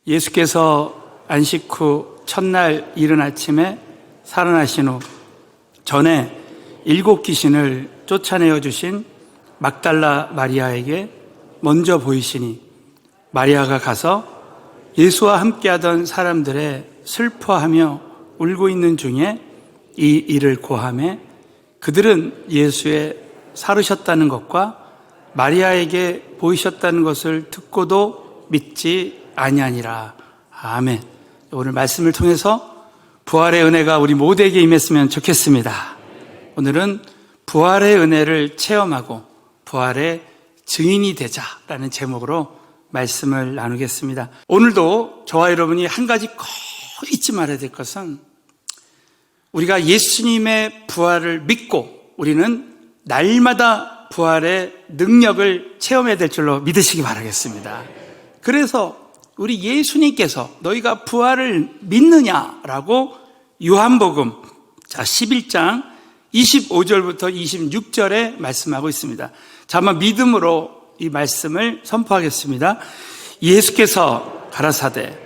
예수께서 안식 후 첫날 이른 아침에 살아나신 후 전에 7 귀신을 쫓아내어 주신 막달라 마리아에게 먼저 보이시니 마리아가 가서 예수와 함께하던 사람들의 슬퍼하며 울고 있는 중에 이 일을 고하매 그들은 예수의 살으셨다는 것과 마리아에게 보이셨다는 것을 듣고도 믿지 아니하니라. 아멘. 오늘 말씀을 통해서 부활의 은혜가 우리 모두에게 임했으면 좋겠습니다. 오늘은 부활의 은혜를 체험하고 부활의 증인이 되자라는 제목으로 말씀을 나누겠습니다. 오늘도 저와 여러분이 한 가지 꼭 잊지 말아야 될 것은 우리가 예수님의 부활을 믿고 우리는 날마다 부활의 능력을 체험해야 될 줄로 믿으시기 바라겠습니다. 그래서 우리 예수님께서 너희가 부활을 믿느냐라고 요한복음 11장 25절부터 26절에 말씀하고 있습니다. 자, 한번 믿음으로 이 말씀을 선포하겠습니다. 예수께서 가라사대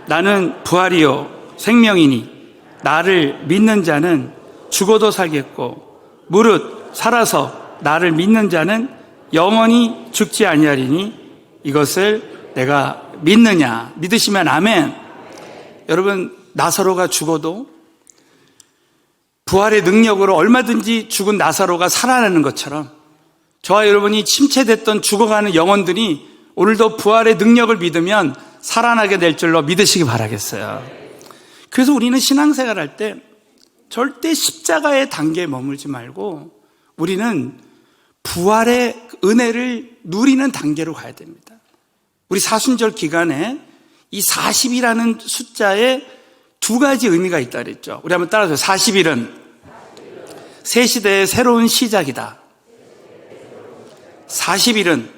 나는 부활이요 생명이니 나를 믿는 자는 죽어도 살겠고 무릇 살아서 나를 믿는 자는 영원히 죽지 아니하리니 이것을 내가 믿느냐? 믿으시면 아멘. 여러분, 나사로가 죽어도 부활의 능력으로 얼마든지 죽은 나사로가 살아나는 것처럼 저와 여러분이 침체됐던 죽어가는 영혼들이 오늘도 부활의 능력을 믿으면 살아나게 될 줄로 믿으시기 바라겠어요. 그래서 우리는 신앙생활 할 때 절대 십자가의 단계에 머물지 말고 우리는 부활의 은혜를 누리는 단계로 가야 됩니다. 우리 사순절 기간에 이 40이라는 숫자에 2가지 의미가 있다 그랬죠. 우리 한번 따라서 40일은 새 시대의 새로운 시작이다. 40일은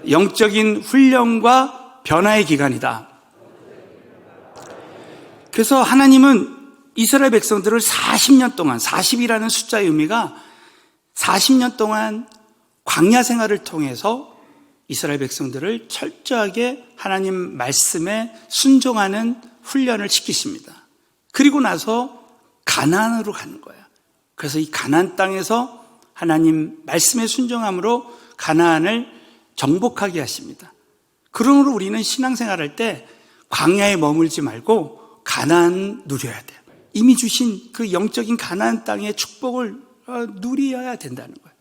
영적인 훈련과 변화의 기간이다. 그래서 하나님은 이스라엘 백성들을 40년 동안 40이라는 숫자의 의미가 40년 동안 광야 생활을 통해서 이스라엘 백성들을 철저하게 하나님 말씀에 순종하는 훈련을 시키십니다. 그리고 나서 가나안으로 가는 거예요. 그래서 이 가나안 땅에서 하나님 말씀에 순종함으로 가나안을 정복하게 하십니다. 그러므로 우리는 신앙생활할 때 광야에 머물지 말고 가나안 누려야 돼요. 이미 주신 그 영적인 가나안 땅의 축복을 누려야 된다는 거예요.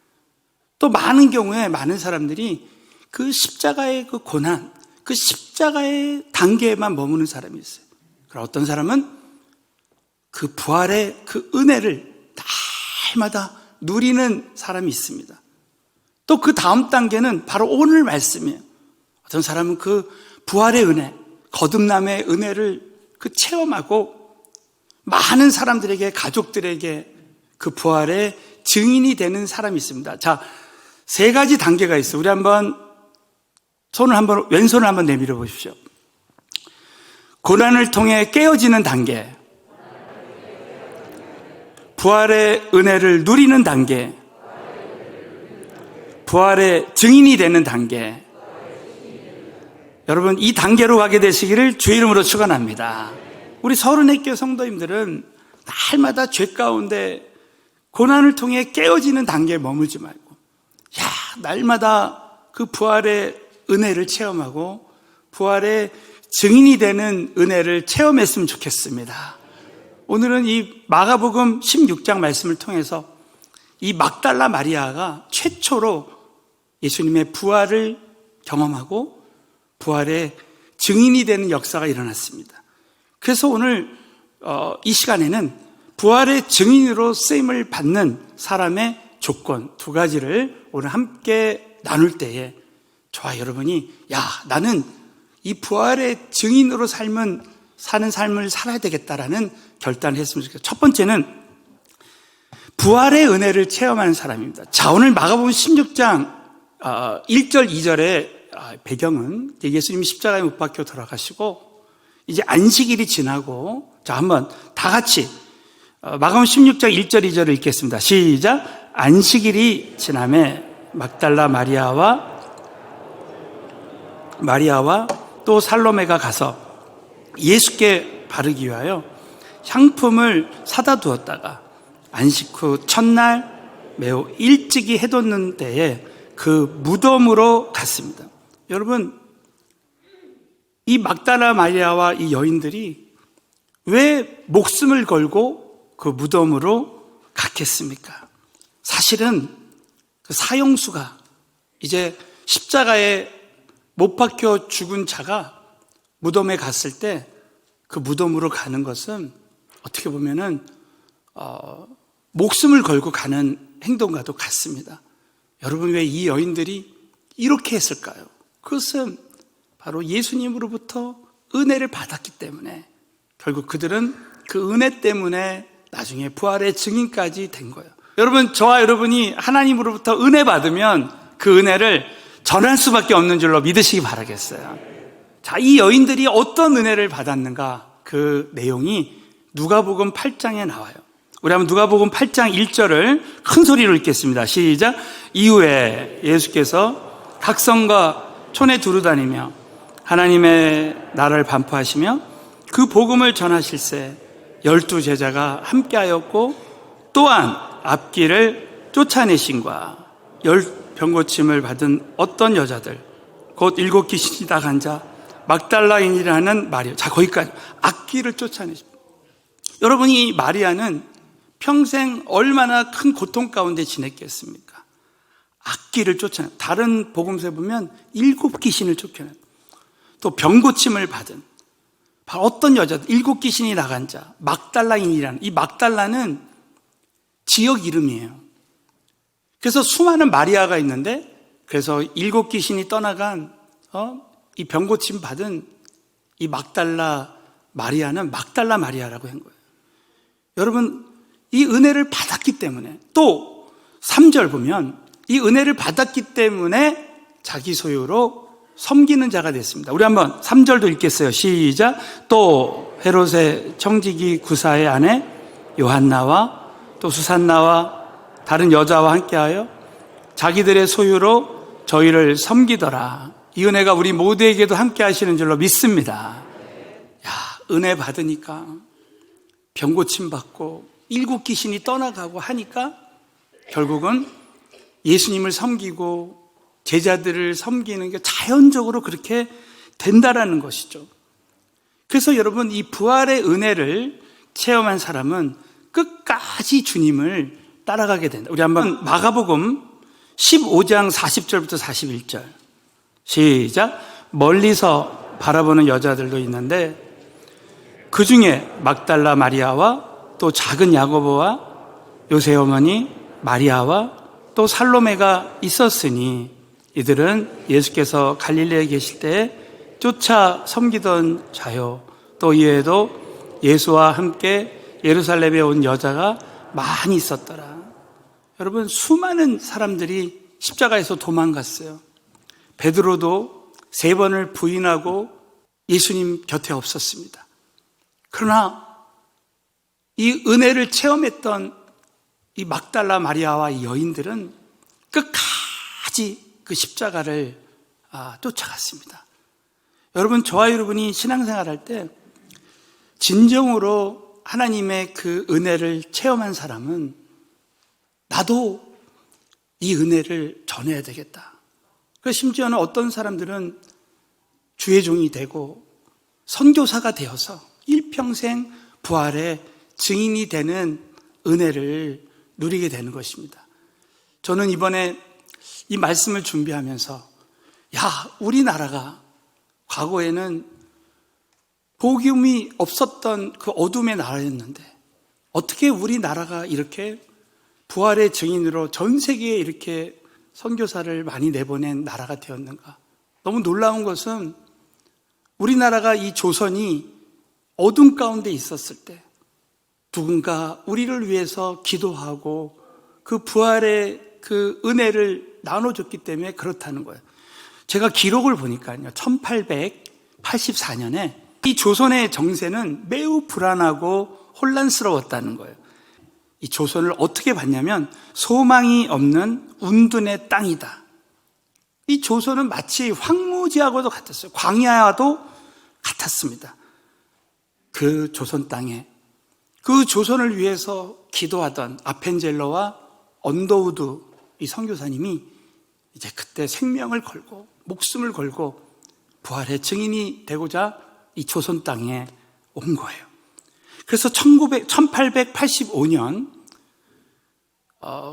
또 많은 경우에 많은 사람들이 그 십자가의 그 고난, 그 십자가의 단계에만 머무는 사람이 있어요. 그럼 어떤 사람은 그 부활의 그 은혜를 날마다 누리는 사람이 있습니다. 또 그 다음 단계는 바로 오늘 말씀이에요. 어떤 사람은 그 부활의 은혜, 거듭남의 은혜를 그 체험하고 많은 사람들에게, 가족들에게 그 부활의 증인이 되는 사람이 있습니다. 자, 3가지 단계가 있어요. 우리 한번 왼손을 한번 내밀어 보십시오. 고난을 통해 깨어지는 단계, 부활의 은혜를 누리는 단계, 부활의 증인이 되는 단계. 여러분, 이 단계로 가게 되시기를 주의 이름으로 축원합니다. 우리 서른의교회 성도님들은 날마다 죄 가운데 고난을 통해 깨어지는 단계에 머물지 말고 날마다 그 부활의 은혜를 체험하고 부활의 증인이 되는 은혜를 체험했으면 좋겠습니다. 오늘은 이 마가복음 16장 말씀을 통해서 이 막달라 마리아가 최초로 예수님의 부활을 경험하고 부활의 증인이 되는 역사가 일어났습니다. 그래서 오늘 이 시간에는 부활의 증인으로 쓰임을 받는 사람의 조건 2가지를 오늘 함께 나눌 때에 저와 여러분이 나는 이 부활의 증인으로 사는 삶을 살아야 되겠다라는 결단을 했으면 좋겠어요. 첫 번째는 부활의 은혜를 체험하는 사람입니다. 자, 오늘 마가복음 16장 1절 2절의 배경은 예수님이 십자가에 못 박혀 돌아가시고 이제 안식일이 지나고, 자, 한번 다 같이 마가복음 16장 1절 2절을 읽겠습니다. 시작. 안식일이 지나매 막달라 마리아와 또 살로메가 가서 예수께 바르기 위하여 향품을 사다 두었다가 안식 후 첫날 매우 일찍이 해돋는 때에 그 무덤으로 갔습니다. 여러분, 이 막달라 마리아와 이 여인들이 왜 목숨을 걸고 그 무덤으로 갔겠습니까? 사실은 그 사형수가 이제 십자가에 못 박혀 죽은 자가 무덤에 갔을 때 그 무덤으로 가는 것은 어떻게 보면은 목숨을 걸고 가는 행동과도 같습니다. 여러분, 왜 이 여인들이 이렇게 했을까요? 그것은 바로 예수님으로부터 은혜를 받았기 때문에, 결국 그들은 그 은혜 때문에 나중에 부활의 증인까지 된 거예요. 여러분, 저와 여러분이 하나님으로부터 은혜 받으면 그 은혜를 전할 수밖에 없는 줄로 믿으시기 바라겠어요. 자, 이 여인들이 어떤 은혜를 받았는가? 그 내용이 누가복음 8장에 나와요. 우리 한번 누가복음 8장 1절을 큰 소리로 읽겠습니다. 시작. 이후에 예수께서 각 성과 촌에 두루다니며 하나님의 나라를 반포하시며 그 복음을 전하실새 12 제자가 함께하였고, 또한 앞길을 쫓아내신과 10 병고침을 받은 어떤 여자들, 곧 7 귀신이 나간 자 막달라인이라는 마리아. 자, 거기까지 앞길을 쫓아내십니다. 여러분, 이 마리아는 평생 얼마나 큰 고통 가운데 지냈겠습니까? 악귀를 쫓아내. 다른 복음서에 보면 7 귀신을 쫓겨낸, 또 병고침을 받은 바로 어떤 여자들, 7 귀신이 나간 자 막달라인이라는, 이 막달라는 지역 이름이에요. 그래서 수많은 마리아가 있는데, 그래서 7 귀신이 떠나간 이 병고침 받은 이 막달라 마리아는 막달라 마리아라고 한 거예요. 여러분, 이 은혜를 받았기 때문에, 또 3절 보면 이 은혜를 받았기 때문에 자기 소유로 섬기는 자가 됐습니다. 우리 한번 3절도 읽겠어요. 시작. 또 헤롯의 청지기 구사의 아내 요한나와 또 수산나와 다른 여자와 함께하여 자기들의 소유로 저희를 섬기더라. 이 은혜가 우리 모두에게도 함께 하시는 줄로 믿습니다. 야, 은혜 받으니까 병고침 받고 7 귀신이 떠나가고 하니까 결국은 예수님을 섬기고 제자들을 섬기는 게 자연적으로 그렇게 된다라는 것이죠. 그래서 여러분, 이 부활의 은혜를 체험한 사람은 끝까지 주님을 따라가게 된다. 우리 한번 마가복음 15장 40절부터 41절 시작. 멀리서 바라보는 여자들도 있는데 그 중에 막달라 마리아와 또 작은 야고보와 요새 어머니 마리아와 또 살로메가 있었으니 이들은 예수께서 갈릴리에 계실 때 쫓아 섬기던 자요. 또 이외에도 예수와 함께 예루살렘에 온 여자가 많이 있었더라. 여러분, 수많은 사람들이 십자가에서 도망갔어요. 베드로도 3번을 부인하고 예수님 곁에 없었습니다. 그러나 이 은혜를 체험했던 이 막달라 마리아와 이 여인들은 끝까지 그 십자가를 쫓아갔습니다. 여러분, 저와 여러분이 신앙생활할 때 진정으로 하나님의 그 은혜를 체험한 사람은 나도 이 은혜를 전해야 되겠다. 그래서 심지어는 어떤 사람들은 주의 종이 되고 선교사가 되어서 일평생 부활의 증인이 되는 은혜를 누리게 되는 것입니다. 저는 이번에 이 말씀을 준비하면서 우리나라가 과거에는 복음이 없었던 그 어둠의 나라였는데 어떻게 우리나라가 이렇게 부활의 증인으로 전 세계에 이렇게 선교사를 많이 내보낸 나라가 되었는가. 너무 놀라운 것은 우리나라가 이 조선이 어둠 가운데 있었을 때 누군가 우리를 위해서 기도하고 그 부활의 그 은혜를 나눠줬기 때문에 그렇다는 거예요. 제가 기록을 보니까요, 1884년에 이 조선의 정세는 매우 불안하고 혼란스러웠다는 거예요. 이 조선을 어떻게 봤냐면 소망이 없는 운둔의 땅이다. 이 조선은 마치 황무 무지하고도 같았어요. 광야와도 같았습니다. 그 조선 땅에 그 조선을 위해서 기도하던 아펜젤러와 언더우드 이 선교사님이 이제 그때 생명을 걸고 목숨을 걸고 부활의 증인이 되고자 이 조선 땅에 온 거예요. 그래서 1885년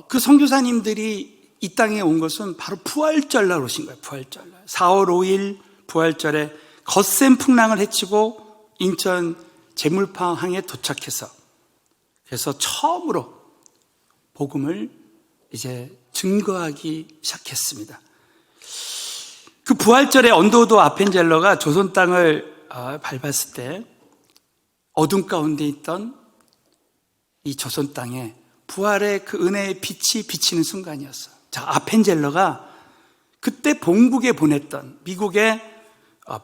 그 선교사님들이 이 땅에 온 것은 바로 부활절날 오신 거예요. 부활절날 4월 5일 부활절에 거센 풍랑을 헤치고 인천 제물파항에 도착해서 그래서 처음으로 복음을 이제 증거하기 시작했습니다. 그 부활절에 언더우드 아펜젤러가 조선 땅을 밟았을 때 어둠 가운데 있던 이 조선 땅에 부활의 그 은혜의 빛이 비치는 순간이었어요. 자, 아펜젤러가 그때 본국에 보냈던 미국에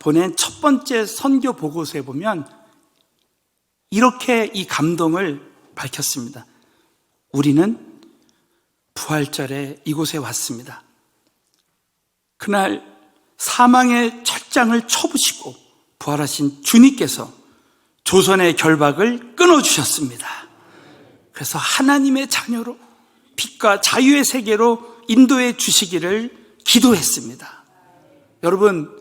보낸 첫 번째 선교 보고서에 보면 이렇게 이 감동을 밝혔습니다. 우리는 부활절에 이곳에 왔습니다. 그날 사망의 철장을 쳐부시고 부활하신 주님께서 조선의 결박을 끊어주셨습니다. 그래서 하나님의 자녀로 빛과 자유의 세계로 인도해 주시기를 기도했습니다. 여러분,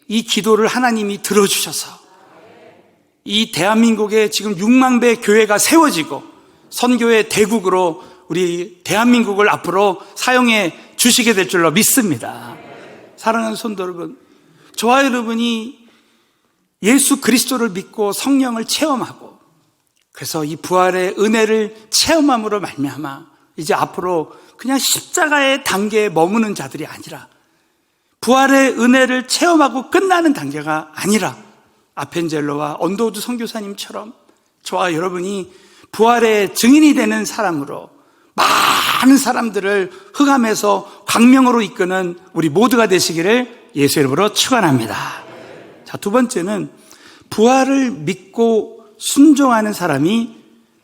이 기도를 하나님이 들어주셔서 이 대한민국에 지금 6만 배 교회가 세워지고 선교의 대국으로 우리 대한민국을 앞으로 사용해 주시게 될 줄로 믿습니다. 사랑하는 성도 여러분, 저와 여러분이 예수 그리스도를 믿고 성령을 체험하고 그래서 이 부활의 은혜를 체험함으로 말미암아 이제 앞으로 그냥 십자가의 단계에 머무는 자들이 아니라 부활의 은혜를 체험하고 끝나는 단계가 아니라 아펜젤러와 언더우드 선교사님처럼 저와 여러분이 부활의 증인이 되는 사람으로 많은 사람들을 흑암에서 광명으로 이끄는 우리 모두가 되시기를 예수 이름으로 축원합니다. 자, 두 번째는 부활을 믿고 순종하는 사람이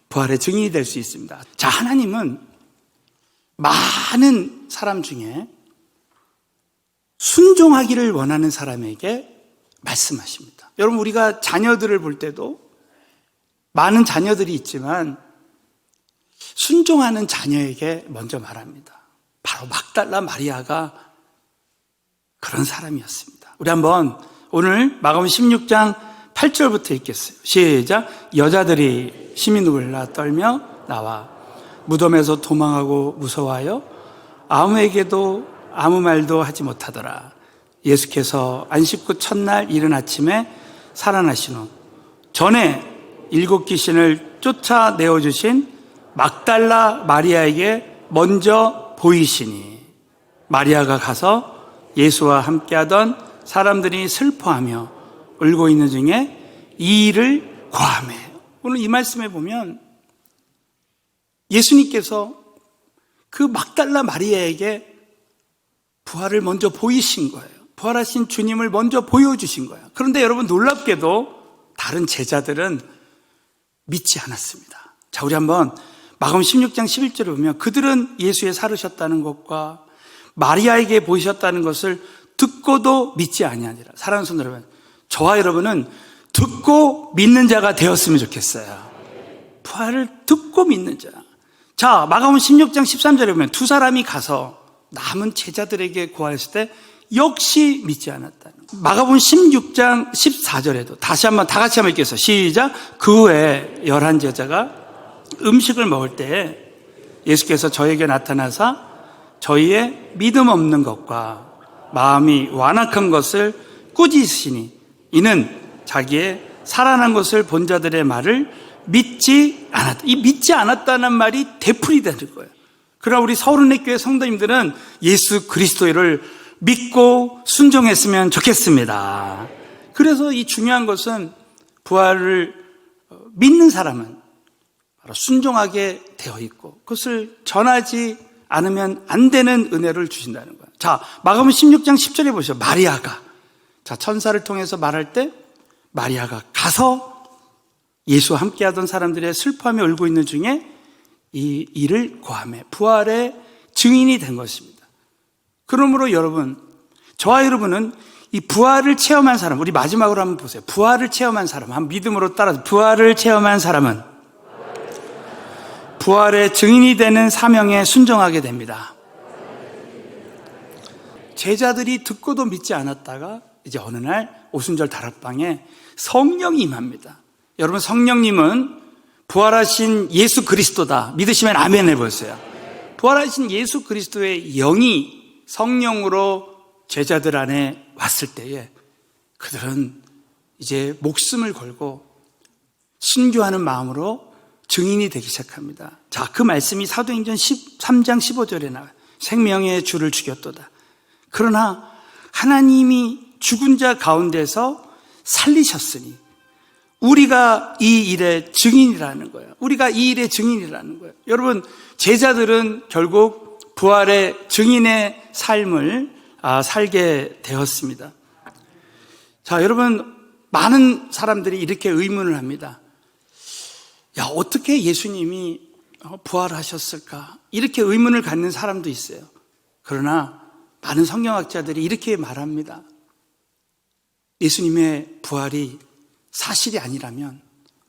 부활의 증인이 될 수 있습니다. 자, 하나님은 많은 사람 중에 순종하기를 원하는 사람에게 말씀하십니다. 여러분, 우리가 자녀들을 볼 때도 많은 자녀들이 있지만 순종하는 자녀에게 먼저 말합니다. 바로 막달라 마리아가 그런 사람이었습니다. 우리 한번 오늘 마가복음 16장 8절부터 읽겠어요. 시작. 여자들이 심히 놀라 떨며 나와 무덤에서 도망하고 무서워하여 아무에게도 아무 말도 하지 못하더라. 예수께서 안식 후 첫날 이른 아침에 살아나신 후 전에 7 귀신을 쫓아내어주신 막달라 마리아에게 먼저 보이시니 마리아가 가서 예수와 함께하던 사람들이 슬퍼하며 울고 있는 중에 이 일을 고하매. 오늘 이 말씀에 보면 예수님께서 그 막달라 마리아에게 부활을 먼저 보이신 거예요. 부활하신 주님을 먼저 보여주신 거예요. 그런데 여러분, 놀랍게도 다른 제자들은 믿지 않았습니다. 자, 우리 한번 마가복음 16장 11절에 보면 그들은 예수의 살으셨다는 것과 마리아에게 보이셨다는 것을 듣고도 믿지 아니하니라. 사랑하는 성도 여러분, 저와 여러분은 듣고 믿는 자가 되었으면 좋겠어요. 부활을 듣고 믿는 자. 자, 마가복음 16장 13절에 보면 두 사람이 가서 남은 제자들에게 구하였을 때 역시 믿지 않았다는 거예요. 마가복음 16장 14절에도 다시 한번 다 같이 한번 읽겠습니다. 시작. 그 후에 11 제자가 음식을 먹을 때에 예수께서 저에게 나타나사 저희의 믿음 없는 것과 마음이 완악한 것을 꾸짖으시니 이는 자기의 살아난 것을 본 자들의 말을 믿지 않았다. 이 믿지 않았다는 말이 되풀이 되는 거예요. 그러나 우리 서울은혜교회 성도님들은 예수 그리스도를 믿고 순종했으면 좋겠습니다. 그래서 이 중요한 것은 부활을 믿는 사람은 바로 순종하게 되어 있고 그것을 전하지 않으면 안 되는 은혜를 주신다는 거예요. 자, 마가복음 16장 10절에 보시죠. 마리아가, 자, 천사를 통해서 말할 때 마리아가 가서 예수와 함께하던 사람들의 슬퍼하며 울고 있는 중에 이 일을 고하며 부활의 증인이 된 것입니다. 그러므로 여러분, 저와 여러분은 이 부활을 체험한 사람, 우리 마지막으로 한번 보세요. 부활을 체험한 사람, 한 믿음으로 따라서 부활을 체험한 사람은 부활의 증인이 되는 사명에 순종하게 됩니다. 제자들이 듣고도 믿지 않았다가 이제 어느 날 오순절 다락방에 성령이 임합니다. 여러분, 성령님은 부활하신 예수 그리스도다. 믿으시면 아멘 해보세요. 부활하신 예수 그리스도의 영이 성령으로 제자들 안에 왔을 때에 그들은 이제 목숨을 걸고 순교하는 마음으로 증인이 되기 시작합니다. 자, 그 말씀이 사도행전 13장 15절에 나와요. 생명의 주를 죽였도다. 그러나 하나님이 죽은 자 가운데서 살리셨으니 우리가 이 일의 증인이라는 거예요. 우리가 이 일의 증인이라는 거예요. 여러분, 제자들은 결국 부활의 증인의 삶을 살게 되었습니다. 자, 여러분, 많은 사람들이 이렇게 의문을 합니다. 야, 어떻게 예수님이 부활하셨을까? 이렇게 의문을 갖는 사람도 있어요. 그러나 많은 성경학자들이 이렇게 말합니다. 예수님의 부활이 사실이 아니라면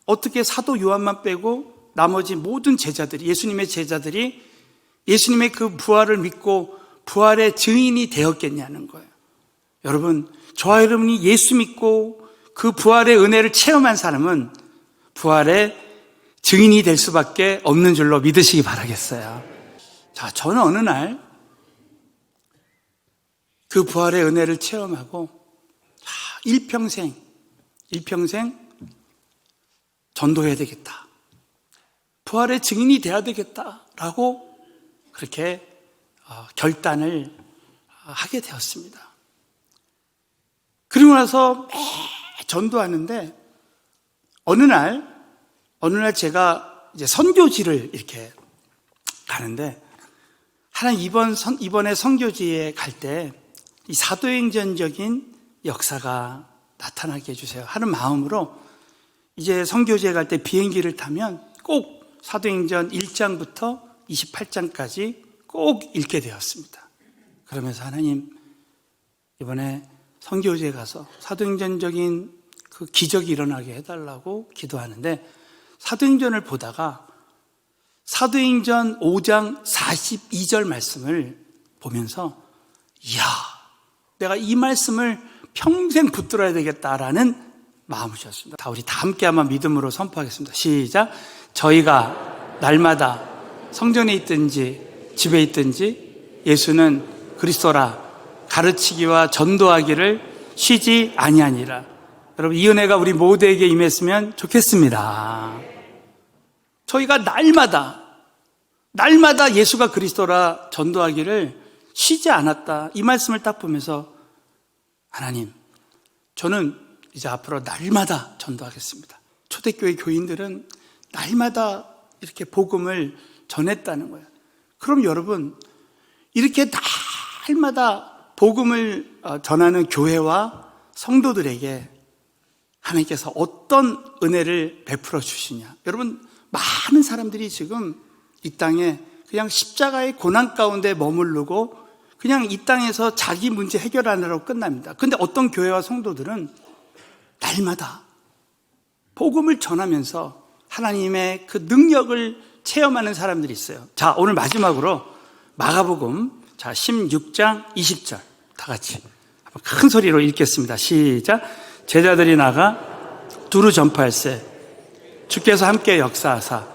어떻게 사도 요한만 빼고 나머지 모든 제자들이, 예수님의 제자들이 예수님의 그 부활을 믿고 부활의 증인이 되었겠냐는 거예요. 여러분, 저와 여러분이 예수 믿고 그 부활의 은혜를 체험한 사람은 부활의 증인이 될 수밖에 없는 줄로 믿으시기 바라겠어요. 자, 저는 어느 날 그 부활의 은혜를 체험하고 일평생 전도해야 되겠다. 부활의 증인이 돼야 되겠다라고 그렇게 결단을 하게 되었습니다. 그리고 나서 전도하는데 어느 날 제가 이제 선교지를 이렇게 가는데 이번에 선교지에 갈 때 이 사도행전적인 역사가 나타나게 해주세요 하는 마음으로 이제 선교지에 갈 때 비행기를 타면 꼭 사도행전 1장부터 28장까지 꼭 읽게 되었습니다. 그러면서 하나님, 이번에 선교지에 가서 사도행전적인 그 기적이 일어나게 해달라고 기도하는데 사도행전을 보다가 사도행전 5장 42절 말씀을 보면서 이야, 내가 이 말씀을 평생 붙들어야 되겠다라는 마음을 주셨습니다. 다 우리 다 함께 한번 믿음으로 선포하겠습니다. 시작. 저희가 날마다 성전에 있든지 집에 있든지 예수는 그리스도라 가르치기와 전도하기를 쉬지 아니하니라. 여러분, 이 은혜가 우리 모두에게 임했으면 좋겠습니다. 저희가 날마다 예수가 그리스도라 전도하기를 쉬지 않았다. 이 말씀을 딱 보면서 하나님, 저는 이제 앞으로 날마다 전도하겠습니다. 초대교회 교인들은 날마다 이렇게 복음을 전했다는 거예요. 그럼 여러분, 이렇게 날마다 복음을 전하는 교회와 성도들에게 하나님께서 어떤 은혜를 베풀어 주시냐. 여러분, 많은 사람들이 지금 이 땅에 그냥 십자가의 고난 가운데 머무르고 그냥 이 땅에서 자기 문제 해결하느라고 끝납니다. 그런데 어떤 교회와 성도들은 날마다 복음을 전하면서 하나님의 그 능력을 체험하는 사람들이 있어요. 자, 오늘 마지막으로 마가복음 16장 20절 다 같이 큰 소리로 읽겠습니다. 시작. 제자들이 나가 두루 전파할세 주께서 함께 역사하사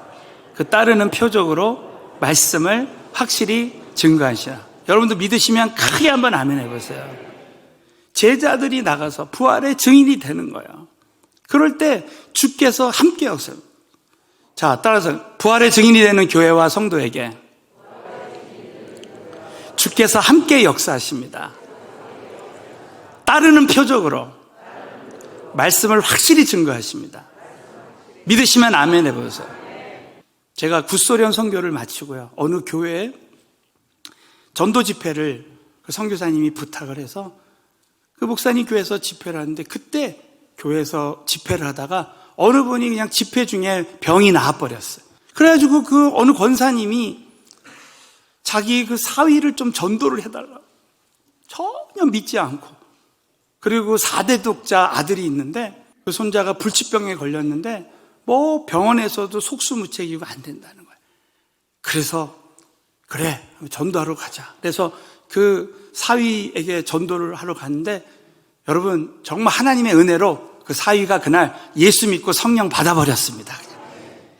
그 따르는 표적으로 말씀을 확실히 증거하시라. 여러분도 믿으시면 크게 한번 아멘 해보세요. 제자들이 나가서 부활의 증인이 되는 거예요. 그럴 때 주께서 함께 역사. 자, 따라서 부활의 증인이 되는 교회와 성도에게 주께서 함께 역사하십니다. 따르는 표적으로 말씀을 확실히 증거하십니다. 믿으시면 아멘 해보세요. 제가 굿소련 선교를 마치고요, 어느 교회에 전도 집회를 그 선교사님이 부탁을 해서 그 목사님 교회에서 집회를 하는데, 그때 교회에서 집회를 하다가 어느 분이 그냥 집회 중에 병이 나와버렸어요. 그래가지고 그 어느 권사님이 자기 그 사위를 좀 전도를 해달라고, 전혀 믿지 않고 그리고 4대 독자 아들이 있는데 그 손자가 불치병에 걸렸는데 뭐 병원에서도 속수무책이고 안 된다는 거예요. 그래서 그래, 전도하러 가자. 그래서 그 사위에게 전도를 하러 갔는데 여러분 정말 하나님의 은혜로 그 사위가 그날 예수 믿고 성령 받아버렸습니다.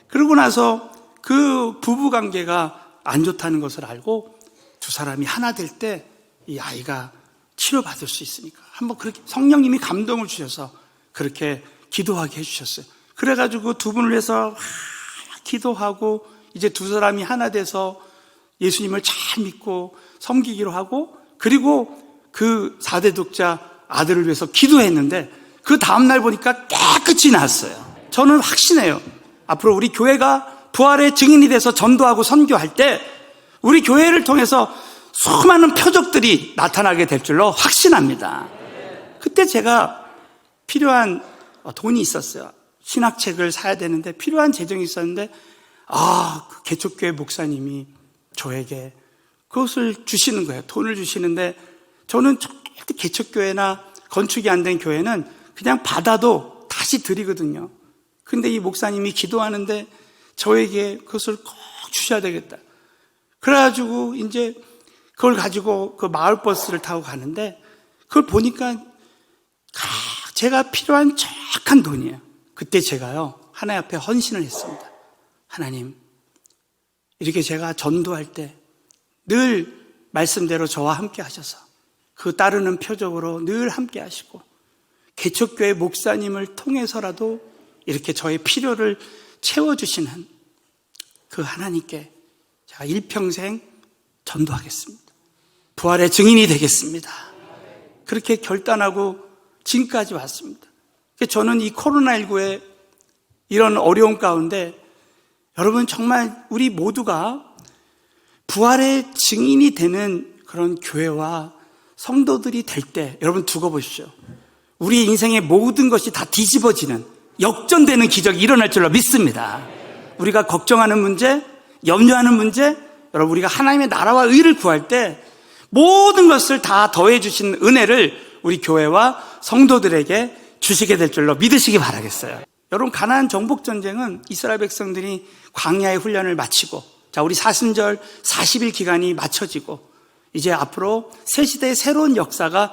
그러고 나서 그 부부 관계가 안 좋다는 것을 알고 두 사람이 하나 될 때 이 아이가 치료받을 수 있으니까 한번 그렇게 성령님이 감동을 주셔서 그렇게 기도하게 해주셨어요. 그래가지고 두 분을 위해서 기도하고 이제 두 사람이 하나 돼서 예수님을 잘 믿고 섬기기로 하고 그리고 그 4대 독자 아들을 위해서 기도했는데 그 다음날 보니까 깨끗이 나았어요. 저는 확신해요. 앞으로 우리 교회가 부활의 증인이 돼서 전도하고 선교할 때 우리 교회를 통해서 수많은 표적들이 나타나게 될 줄로 확신합니다. 그때 제가 필요한 돈이 있었어요. 신학책을 사야 되는데 필요한 재정이 있었는데 그 개척교회 목사님이 저에게 그것을 주시는 거예요. 돈을 주시는데 저는 절대 개척교회나 건축이 안 된 교회는 그냥 받아도 다시 드리거든요. 근데 이 목사님이 기도하는데 저에게 그것을 꼭 주셔야 되겠다. 그래가지고 이제 그걸 가지고 그 마을버스를 타고 가는데 그걸 보니까 제가 필요한 정확한 돈이에요. 그때 제가요 하나님 앞에 헌신을 했습니다. 하나님, 이렇게 제가 전도할 때 늘 말씀대로 저와 함께 하셔서 그 따르는 표적으로 늘 함께 하시고 개척교회 목사님을 통해서라도 이렇게 저의 필요를 채워주시는 그 하나님께 제가 일평생 전도하겠습니다. 부활의 증인이 되겠습니다. 그렇게 결단하고 지금까지 왔습니다. 저는 이 코로나19의 이런 어려움 가운데 여러분 정말 우리 모두가 부활의 증인이 되는 그런 교회와 성도들이 될 때 여러분 두고 보십시오. 우리 인생의 모든 것이 다 뒤집어지는 역전되는 기적이 일어날 줄로 믿습니다. 우리가 걱정하는 문제, 염려하는 문제, 여러분 우리가 하나님의 나라와 의를 구할 때 모든 것을 다 더해 주신 은혜를 우리 교회와 성도들에게 주시게 될 줄로 믿으시기 바라겠어요. 여러분 가나안 정복 전쟁은 이스라엘 백성들이 광야의 훈련을 마치고 자 우리 사순절 40일 기간이 마쳐지고 이제 앞으로 새 시대의 새로운 역사가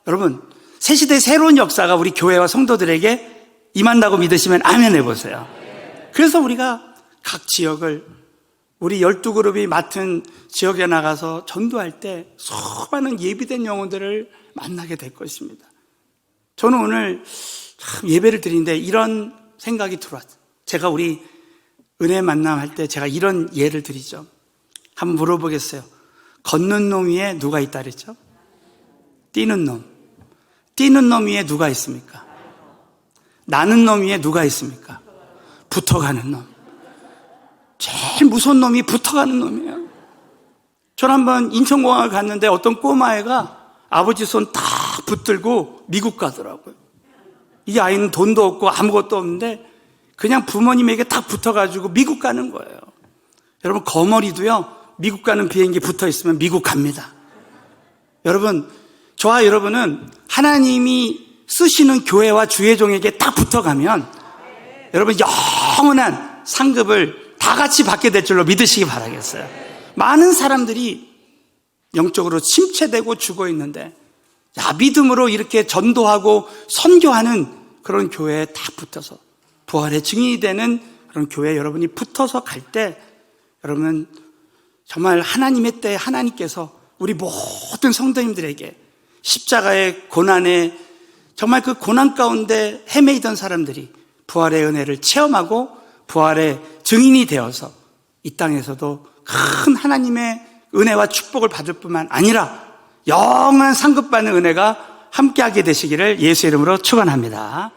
여러분 새 시대의 새로운 역사가 우리 교회와 성도들에게 임한다고 믿으시면 아멘 해보세요. 그래서 우리가 각 지역을 우리 12그룹이 맡은 지역에 나가서 전도할 때 수많은 예비된 영혼들을 만나게 될 것입니다. 저는 오늘 참 예배를 드리는데 이런 생각이 들어왔어요. 제가 우리 은혜 만남할 때 제가 이런 예를 드리죠. 한번 물어보겠어요. 걷는 놈 위에 누가 있다 그랬죠? 뛰는 놈. 뛰는 놈 위에 누가 있습니까? 나는 놈 위에 누가 있습니까? 붙어가는 놈. 제일 무서운 놈이 붙어가는 놈이에요. 저는 한번 인천공항을 갔는데 어떤 꼬마애가 아버지 손 딱 붙들고 미국 가더라고요. 이 아이는 돈도 없고 아무것도 없는데 그냥 부모님에게 딱 붙어가지고 미국 가는 거예요. 여러분 거머리도요 미국 가는 비행기 붙어 있으면 미국 갑니다. 여러분 저와 여러분은 하나님이 쓰시는 교회와 주의 종에게 딱 붙어가면 여러분 영원한 상급을 다 같이 받게 될 줄로 믿으시기 바라겠어요. 많은 사람들이 영적으로 침체되고 죽어 있는데 믿음으로 이렇게 전도하고 선교하는 그런 교회에 딱 붙어서 부활의 증인이 되는 그런 교회에 여러분이 붙어서 갈 때 여러분 정말 하나님의 때에 하나님께서 우리 모든 성도님들에게 십자가의 고난에 정말 그 고난 가운데 헤매이던 사람들이 부활의 은혜를 체험하고 부활의 증인이 되어서 이 땅에서도 큰 하나님의 은혜와 축복을 받을 뿐만 아니라 영원한 상급받는 은혜가 함께하게 되시기를 예수의 이름으로 축원합니다.